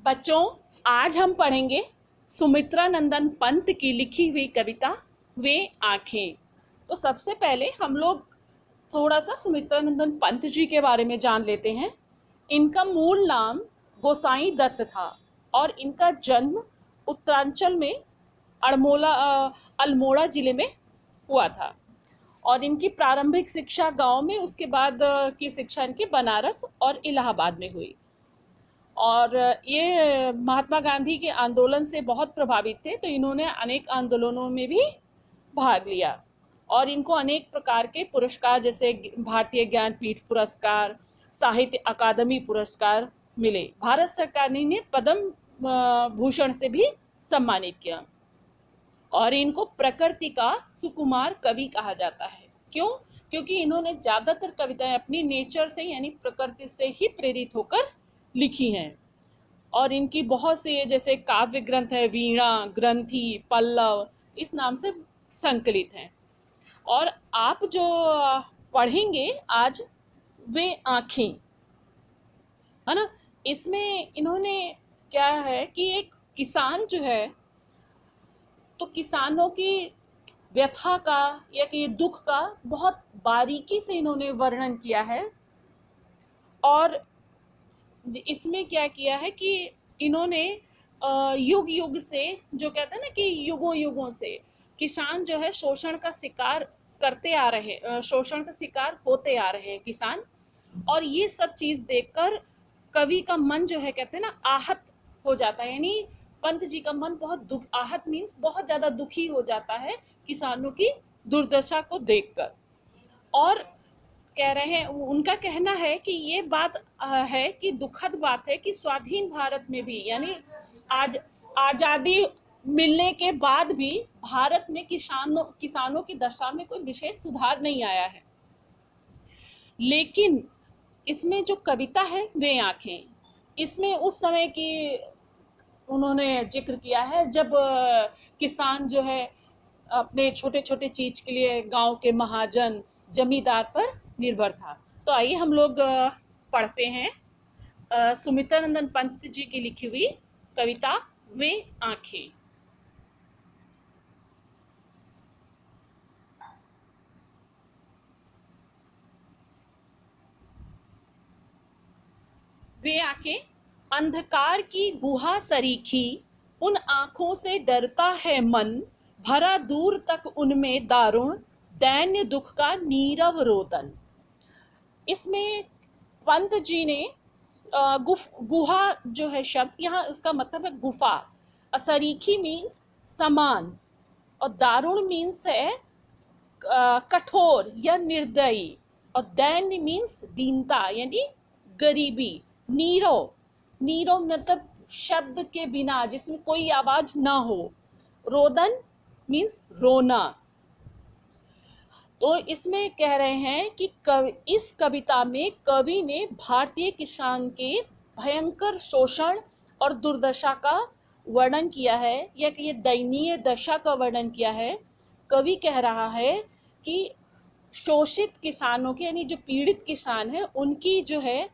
बच्चों, आज हम पढ़ेंगे सुमित्रा नंदन पंत की लिखी हुई कविता वे आंखें। तो सबसे पहले हम लोग थोड़ा सा सुमित्रा नंदन पंत जी के बारे में जान लेते हैं। इनका मूल नाम गोसाई दत्त था और इनका जन्म उत्तरांचल में अल्मोड़ा जिले में हुआ था। और इनकी प्रारंभिक शिक्षा गांव में, उसके बाद की शिक्षा इनकी बनारस और इलाहाबाद में हुई। और ये महात्मा गांधी के आंदोलन से बहुत प्रभावित थे, तो इन्होंने अनेक आंदोलनों में भी भाग लिया और इनको अनेक प्रकार के पुरस्कार जैसे भारतीय ज्ञानपीठ पुरस्कार, साहित्य अकादमी पुरस्कार मिले। भारत सरकार ने इन्हें पद्म भूषण से भी सम्मानित किया और इनको प्रकृति का सुकुमार कवि कहा जाता है। क्यों? क्योंकि इन्होंने ज़्यादातर कविताएं अपनी नेचर से यानी प्रकृति से ही प्रेरित होकर लिखी हैं। और इनकी बहुत से जैसे काव्य ग्रंथ है, वीणा, ग्रंथि, पल्लव, इस नाम से संकलित हैं। और आप जो पढ़ेंगे आज, वे आंखें, है ना, इसमें इन्होंने क्या है कि एक किसान जो है, तो किसानों की व्यथा का या कि दुख का बहुत बारीकी से इन्होंने वर्णन किया है। और इसमें क्या किया है कि इन्होंने युग युग से, जो कहते हैं ना कि युगों युगों से किसान जो है शोषण का शिकार करते आ रहे, शोषण का शिकार होते आ रहे हैं किसान। और ये सब चीज़ देखकर कवि का मन जो है, कहते हैं ना, आहत हो जाता है। यानी पंत जी का मन बहुत दुख, आहत मीन्स बहुत ज़्यादा दुखी हो जाता है किसानों की दुर्दशा को देखकर। और कह रहे हैं, उनका कहना है कि ये बात है कि दुखद बात है कि स्वाधीन भारत में भी, यानी आज आज़ादी मिलने के बाद भी भारत में किसानों की दशा में कोई विशेष सुधार नहीं आया है। लेकिन इसमें जो कविता है वे आंखें, इसमें उस समय की उन्होंने जिक्र किया है जब किसान जो है अपने छोटे छोटे चीज के लिए गांव के महाजन जमींदार पर निर्भर था। तो आइए हम लोग पढ़ते हैं सुमित्रा नंदन पंत जी की लिखी हुई कविता वे आंखें। वे आंखें अंधकार की गुहा सरीखी, उन आंखों से डरता है मन, भरा दूर तक उनमें दारुण, दैन्य दुख का नीरव रोदन। इसमें पंत जी ने गुहा जो है शब्द, यहाँ इसका मतलब है गुफा। असरीखी मीन्स समान, और दारुण मीन्स है कठोर या निर्दयी, और दैन्य मीन्स दीनता यानी गरीबी। नीरव, नीरव मतलब शब्द के बिना, जिसमें कोई आवाज ना हो। रोदन मीन्स रोना। तो इसमें कह रहे हैं कि इस कविता में कवि ने भारतीय किसान के भयंकर शोषण और दुर्दशा का वर्णन किया है, या कि ये दयनीय दशा का वर्णन किया है। कवि कह रहा है कि शोषित किसानों के, यानी जो पीड़ित किसान है, उनकी जो है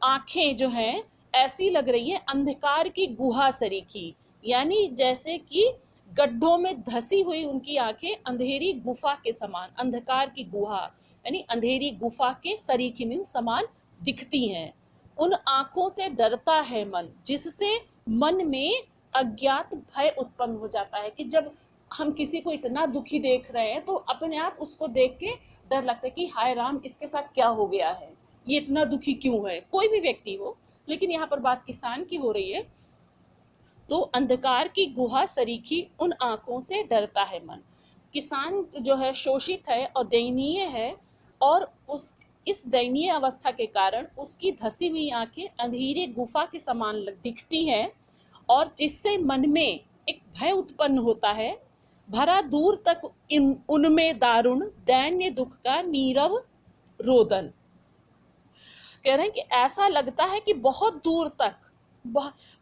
आंखें जो हैं ऐसी लग रही है अंधकार की गुहा सरीखी, यानी जैसे कि गड्ढों में धसी हुई उनकी आंखें अंधेरी गुफा के समान, अंधकार की गुहा यानी अंधेरी गुफा के सरीखी मीन समान दिखती हैं। उन आंखों से डरता है मन, जिससे मन में अज्ञात भय उत्पन्न हो जाता है कि जब हम किसी को इतना दुखी देख रहे हैं तो अपने आप उसको देख के डर लगता है कि हाय राम, इसके साथ क्या हो गया है, ये इतना दुखी क्यों है, कोई भी व्यक्ति हो। लेकिन यहाँ पर बात किसान की हो रही है। तो अंधकार की गुहा सरीखी, उन आंखों से डरता है मन। किसान जो है शोषित है और दयनीय है, और उस इस दयनीय अवस्था के कारण उसकी धसी हुई आंखें अंधेरी गुफा के समान दिखती हैं, और जिससे मन में एक भय उत्पन्न होता है। भरा दूर तक उनमें दारुण, दैन्य दुख का नीरव रोदन। कह रहे हैं कि ऐसा लगता है कि बहुत दूर तक,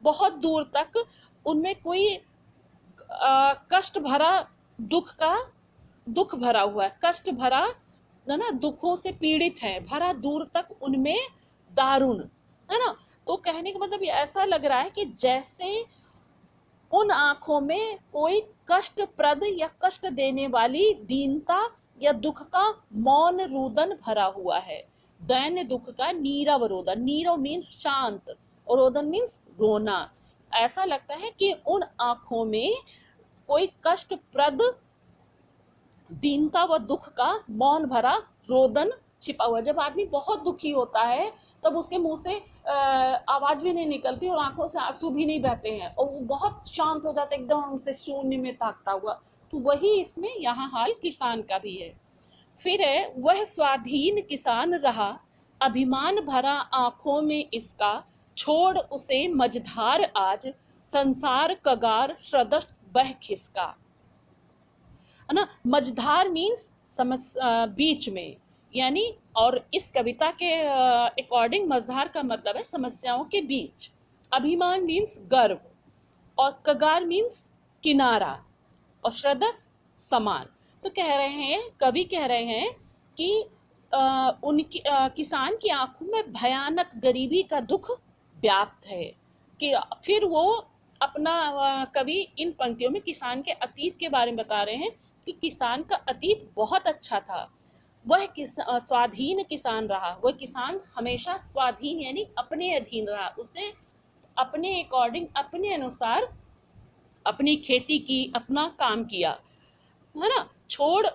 बहुत दूर तक उनमें कोई कष्ट भरा दुख भरा हुआ है, कष्ट भरा है ना, दुखों से पीड़ित है। भरा दूर तक उनमें दारुण, है ना। तो कहने का मतलब ये ऐसा लग रहा है कि जैसे उन आंखों में कोई कष्टप्रद या कष्ट देने वाली दीनता या दुख का मौन रुदन भरा हुआ है। दैन्य दुख का नीरव रोदन, नीरव मीन्स शांत और रोदन मीन्स रोना। ऐसा लगता है कि उन आंखों में कोई कष्टप्रद दीनता व दुख का मौन भरा रोदन छिपा हुआ। जब आदमी बहुत दुखी होता है तब उसके मुंह से आवाज भी नहीं निकलती और आंखों से आंसू भी नहीं बहते हैं और वो बहुत शांत हो जाता है, एकदम से शून्य में ताकता हुआ। तो वही इसमें यहाँ हाल किसान का भी है। फिर है, वह स्वाधीन किसान रहा, अभिमान भरा आंखों में इसका, छोड़ उसे मझधार आज, संसार कगार श्रदश बह खिसका। है ना। मझधार मीन्स बीच में, यानी और इस कविता के अकॉर्डिंग मझधार का मतलब है समस्याओं के बीच। अभिमान मीन्स गर्व और कगार मीन्स किनारा और श्रदस समान। तो कह रहे हैं, कवि कह रहे हैं कि उनकी किसान की आंखों में भयानक गरीबी का दुख व्याप्त है। कि फिर वो अपना कवि इन पंक्तियों में किसान के अतीत के बारे में बता रहे हैं कि किसान का अतीत बहुत अच्छा था। वह स्वाधीन किसान रहा, वह किसान हमेशा स्वाधीन यानी अपने अधीन रहा। उसने अपने अकॉर्डिंग, अपने अनुसार अपनी खेती की, अपना काम किया, है ना। छोड़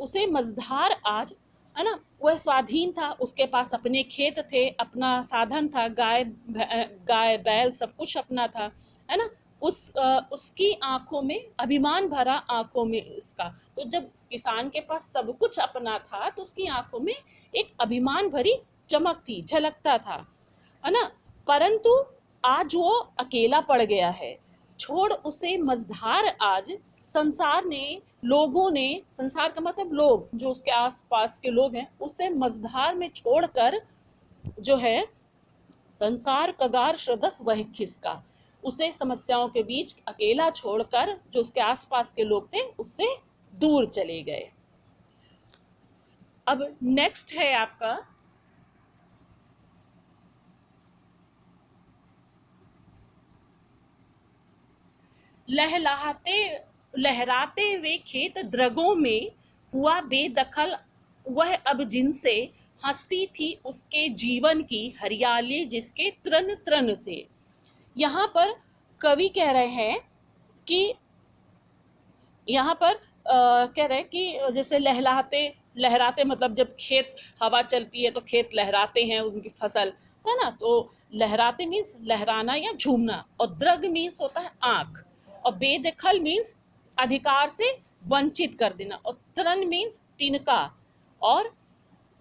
उसे मझधार आज, है ना। वह स्वाधीन था, उसके पास अपने खेत थे, अपना साधन था, गाय बैल सब कुछ अपना था, है ना। उसकी आंखों में अभिमान भरा, आंखों में इसका। तो जब किसान के पास सब कुछ अपना था तो उसकी आंखों में एक अभिमान भरी चमक थी, झलकता था, है ना। परंतु आज वो अकेला पड़ गया है। छोड़ उसे मझधार आज, संसार ने, लोगों ने, संसार का मतलब लोग, जो उसके आसपास के लोग हैं, उसे मझधार में छोड़कर जो है संसार कगार श्रदस वह खिसका। उसे समस्याओं के बीच अकेला छोड़कर जो उसके आसपास के लोग थे उससे दूर चले गए। अब नेक्स्ट है आपका लहराते वे खेत द्रगों में, हुआ बेदखल वह अब जिनसे, हंसती थी उसके जीवन की हरियाली जिसके तृण तृण से। यहाँ पर कवि कह रहे हैं कि यहाँ पर कह रहे हैं कि जैसे लहराते, लहराते मतलब जब खेत हवा चलती है तो खेत लहराते हैं उनकी फसल, है ना। तो लहराते मीन्स लहराना या झूमना, और द्रग मीन्स होता है आंख, और बेदखल मीन्स अधिकार से वंचित कर देना, और तृण मीन्स तिनका। और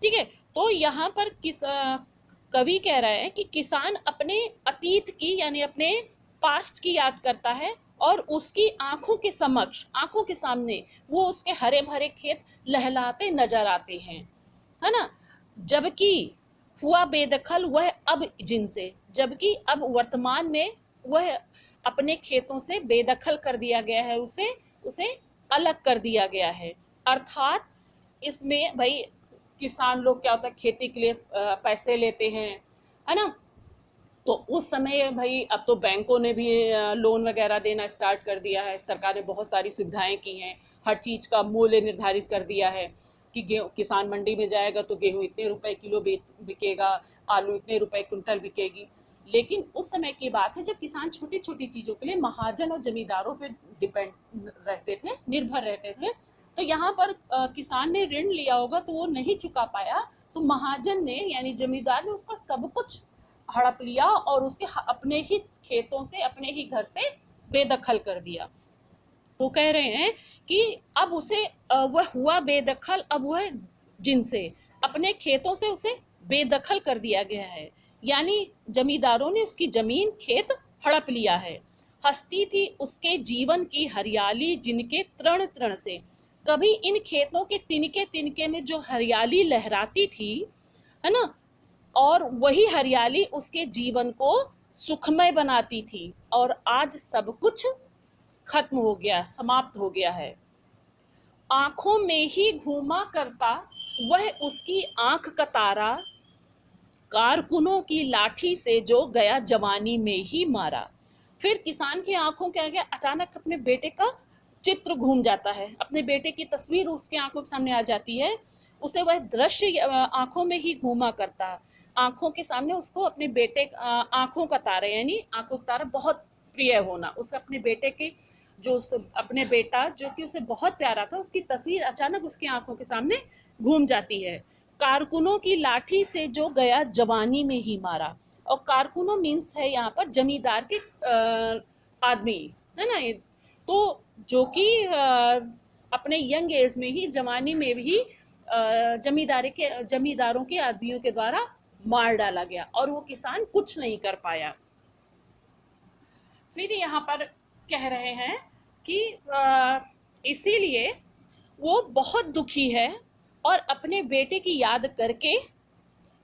ठीक है, तो यहाँ पर कवि कह रहे हैं कि किसान अपने अतीत की यानी अपने पास्ट की याद करता है और उसकी आंखों के समक्ष, आंखों के सामने वो उसके हरे भरे खेत लहलाते नजर आते हैं, है ना। जबकि हुआ बेदखल वह अब जिनसे, जबकि अब वर्तमान में वह अपने खेतों से बेदखल कर दिया गया है, उसे उसे अलग कर दिया गया है। अर्थात इसमें भाई किसान लोग क्या होता है, खेती के लिए पैसे लेते हैं, है ना। तो उस समय भाई अब तो बैंकों ने भी लोन वगैरह देना स्टार्ट कर दिया है, सरकार ने बहुत सारी सुविधाएं की हैं, हर चीज़ का मूल्य निर्धारित कर दिया है कि गेहूँ किसान मंडी में जाएगा तो गेहूँ इतने रुपए किलो बिकेगा, आलू इतने रुपए कुंटल बिकेगी। लेकिन उस समय की बात है जब किसान छोटी छोटी चीज़ों के लिए महाजन और जमींदारों पर डिपेंड रहते थे, निर्भर रहते थे। तो यहाँ पर किसान ने ऋण लिया होगा तो वो नहीं चुका पाया, तो महाजन ने यानी जमींदार ने उसका सब कुछ हड़प लिया और उसके अपने ही खेतों से, अपने ही घर से बेदखल कर दिया। तो कह रहे हैं कि अब उसे वह हुआ बेदखल, अब वह जिनसे, अपने खेतों से उसे बेदखल कर दिया गया है, यानी जमींदारों ने उसकी जमीन खेत हड़प लिया है। हंसती थी उसके जीवन की हरियाली जिनके तृण तृण से। कभी इन खेतों के तिनके तिनके में जो हरियाली लहराती थी, है ना, और वही हरियाली उसके जीवन को सुखमय बनाती थी, और आज सब कुछ खत्म हो गया, समाप्त हो गया है। आंखों में ही घूमा करता वह उसकी आंख का तारा, कारकुनों की लाठी से जो गया जवानी में ही मारा। फिर किसान की आंखों के आगे अचानक अपने बेटे का चित्र घूम जाता है, अपने बेटे की तस्वीर उसके आंखों के सामने आ जाती है। उसे वह दृश्य आंखों में ही घूमा करता, आंखों के सामने उसको अपने बेटे आंखों का तारा, यानी आंखों का तारा बहुत प्रिय होना, उसे अपने बेटे के जो अपने बेटा जो कि उसे बहुत प्यारा था, उसकी तस्वीर अचानक उसकी आंखों के सामने घूम जाती है। कारकुनों की लाठी से जो गया जवानी में ही मारा। और कारकुनों मीन्स है यहाँ पर जमींदार के आदमी, है ना। तो जो कि अपने यंग एज में ही, जवानी में भी जमींदारों के आदमियों के द्वारा मार डाला गया और वो किसान कुछ नहीं कर पाया। फिर यहाँ पर कह रहे हैं कि इसीलिए वो बहुत दुखी है और अपने बेटे की याद करके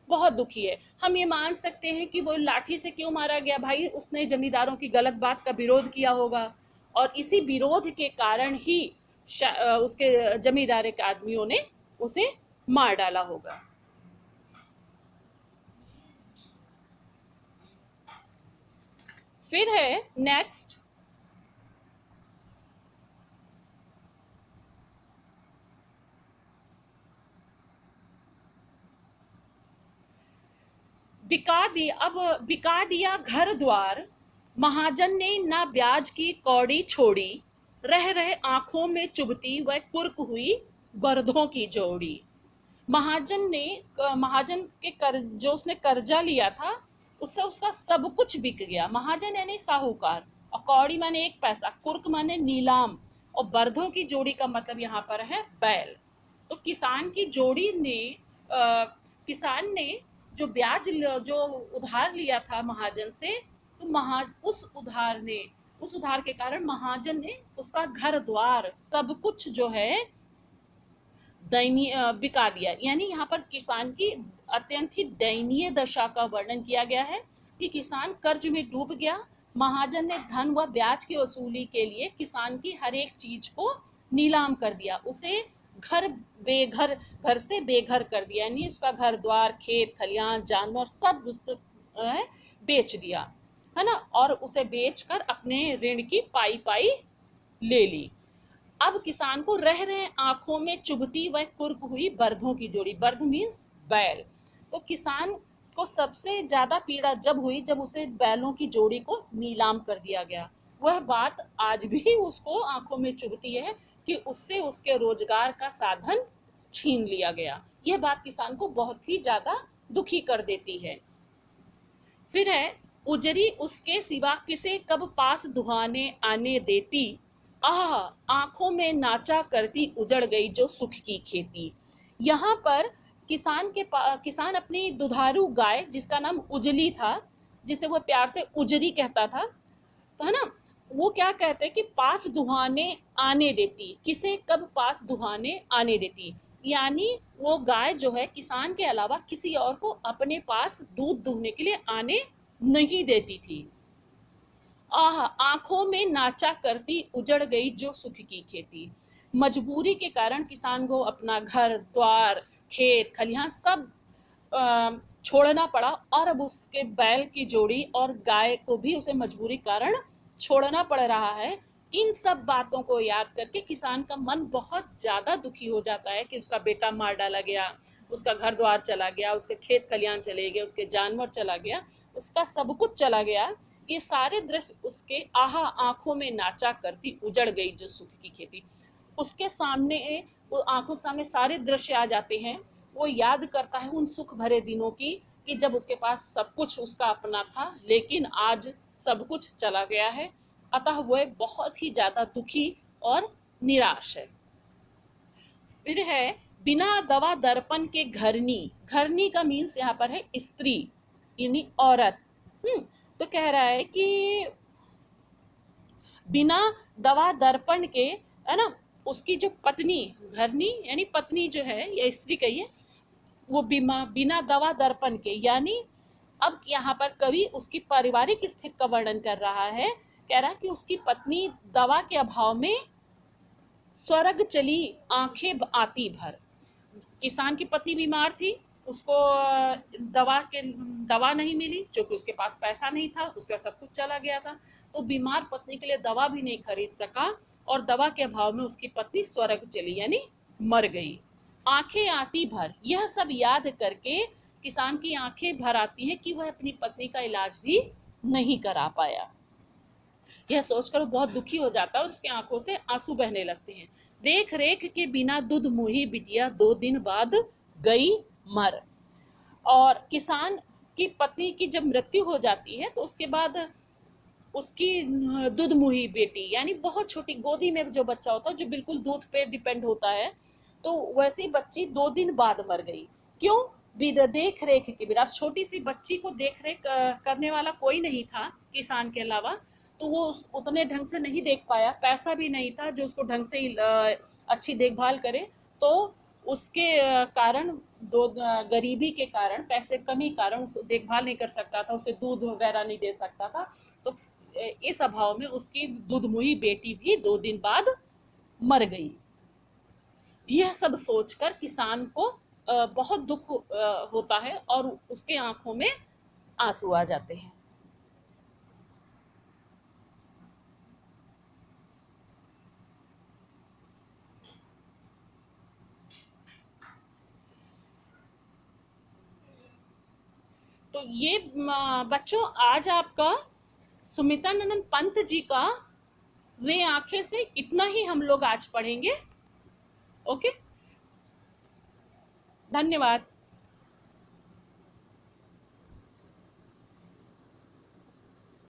बहुत दुखी है। हम ये मान सकते हैं कि वो लाठी से क्यों मारा गया, भाई उसने जमींदारों की गलत बात का विरोध किया होगा और इसी विरोध के कारण ही उसके जमींदार के आदमियों ने उसे मार डाला होगा। फिर है नेक्स्ट, बिका दिया घर द्वार, महाजन ने ना ब्याज की कौड़ी छोड़ी, रह रहे आंखों में चुभती वह कुर्क हुई बरधों की जोड़ी। महाजन के कर जो उसने कर्जा लिया था, उससे उसका सब कुछ बिक गया। महाजन यानी साहूकार, और कौड़ी माने एक पैसा, कुर्क माने नीलाम, और बरधों की जोड़ी का मतलब यहाँ पर है बैल। तो किसान की जोड़ी ने किसान ने जो उधार लिया था महाजन से, तो उस उधार के कारण महाजन ने उसका घर द्वार सब कुछ जो है दयनीय बिका दिया। यानी यहाँ पर किसान की अत्यंत ही दयनीय दशा का वर्णन किया गया है कि किसान कर्ज में डूब गया। महाजन ने धन व ब्याज की वसूली के लिए किसान की हर एक चीज को नीलाम कर दिया, उसे घर से बेघर कर दिया, यानी उसका घर द्वार, खेत खलियान, जानवर सब बेच दिया, है ना, और उसे बेचकर अपने ऋण की पाई पाई ले ली। अब किसान को रह रहे आंखों में चुभती वह कुर्क हुई बरधों की जोड़ी। बर्ध मीन्स बैल। तो किसान को सबसे ज्यादा पीड़ा जब हुई जब उसे बैलों की जोड़ी को नीलाम कर दिया गया। वह बात आज भी उसको आंखों में चुभती है कि उससे उसके रोजगार का साधन छीन लिया गया। यह बात किसान को बहुत ही ज्यादा दुखी कर देती है। फिर है, उजरी उसके सिवा किसे कब पास दुहाने आने देती, आह आंखों में नाचा करती उजड़ गई जो सुख की खेती। यहाँ पर किसान अपनी दुधारू गाय जिसका नाम उजली था, जिसे वो प्यार से उजरी कहता था, तो है ना, वो क्या कहते हैं कि पास दुहाने आने देती, किसे कब पास दुहाने आने देती, यानी वो गाय जो है किसान के अलावा किसी और को अपने पास दूध दूहने के लिए आने नहीं देती थी। आह आंखों में नाचा करती उजड़ गई जो सुख की खेती। मजबूरी के कारण किसान को अपना घर द्वार, खेत खलिहान सब छोड़ना पड़ा, और अब उसके बैल की जोड़ी और गाय को भी उसे मजबूरी कारण छोड़ना पड़ रहा है। इन सब बातों को याद करके किसान का मन बहुत ज्यादा दुखी हो जाता है कि उसका बेटा मार डाला गया, उसका घर द्वार चला गया, उसके खेत खलिहान चले गए, उसके जानवर चला गया, उसका सब कुछ चला गया। ये सारे दृश्य उसके आहा आंखों में नाचा करती उजड़ गई जो सुख की खेती। उसके सामने, वो आंखों के सामने सारे दृश्य आ जाते हैं। वो याद करता है उन सुख भरे दिनों की कि जब उसके पास सब कुछ उसका अपना था, लेकिन आज सब कुछ चला गया है। अतः वह बहुत ही ज्यादा दुखी और निराश है। फिर है, बिना दवा दर्पण के घरनी। घरनी का मीन्स यहाँ पर है स्त्री, यानी औरत। तो कह रहा है कि बिना दवा दर्पण के, है ना, उसकी जो पत्नी, घरनी यानी पत्नी जो है या स्त्री कहिए, वो बिना दवा दर्पण के, यानी अब यहाँ पर कवि उसकी पारिवारिक स्थिति का वर्णन कर रहा है। कह रहा है कि उसकी पत्नी दवा के अभाव में स्वर्ग चली आंखें आती भर। किसान की पत्नी बीमार थी, उसको दवा नहीं मिली, क्योंकि उसके पास पैसा नहीं था, उसका सब कुछ चला गया था। तो बीमार पत्नी के लिए दवा भी नहीं खरीद सका, और दवा के अभाव में उसकी पत्नी स्वर्ग चली, यानी मर गई। आंखें आती भर, यह सब याद करके किसान की आंखें भर आती हैं कि वह अपनी पत्नी का इलाज भी नहीं करा पाया। यह सोचकर वो बहुत दुखी हो जाता है और उसकी आंखों से आंसू बहने लगते हैं। देख रेख के बिना दुध मुही बिटिया 2 दिन बाद गई मर। और किसान की पत्नी की जब मृत्यु हो जाती है तो उसके बाद उसकी दूध मुही बेटी, यानी बहुत छोटी गोदी में जो बच्चा होता है जो बिल्कुल दूध पे डिपेंड होता है, तो वैसी बच्ची 2 दिन बाद मर गई। क्यों? देख रेख के बिना, छोटी सी बच्ची को देख रेख करने वाला कोई नहीं था किसान के अलावा, तो वो उतने ढंग से नहीं देख पाया, पैसा भी नहीं था जो उसको ढंग से अच्छी देखभाल करे। तो उसके कारण, दो गरीबी के कारण, पैसे कमी कारण उस देखभाल नहीं कर सकता था, उसे दूध वगैरह नहीं दे सकता था। तो इस अभाव में उसकी दुधमुही बेटी भी 2 दिन बाद मर गई। यह सब सोचकर किसान को बहुत दुख होता है और उसके आंखों में आंसू आ जाते हैं। तो ये बच्चों, आज आपका सुमित्रानंद पंत जी का वे आंखें से इतना ही हम लोग आज पढ़ेंगे। ओके, धन्यवाद।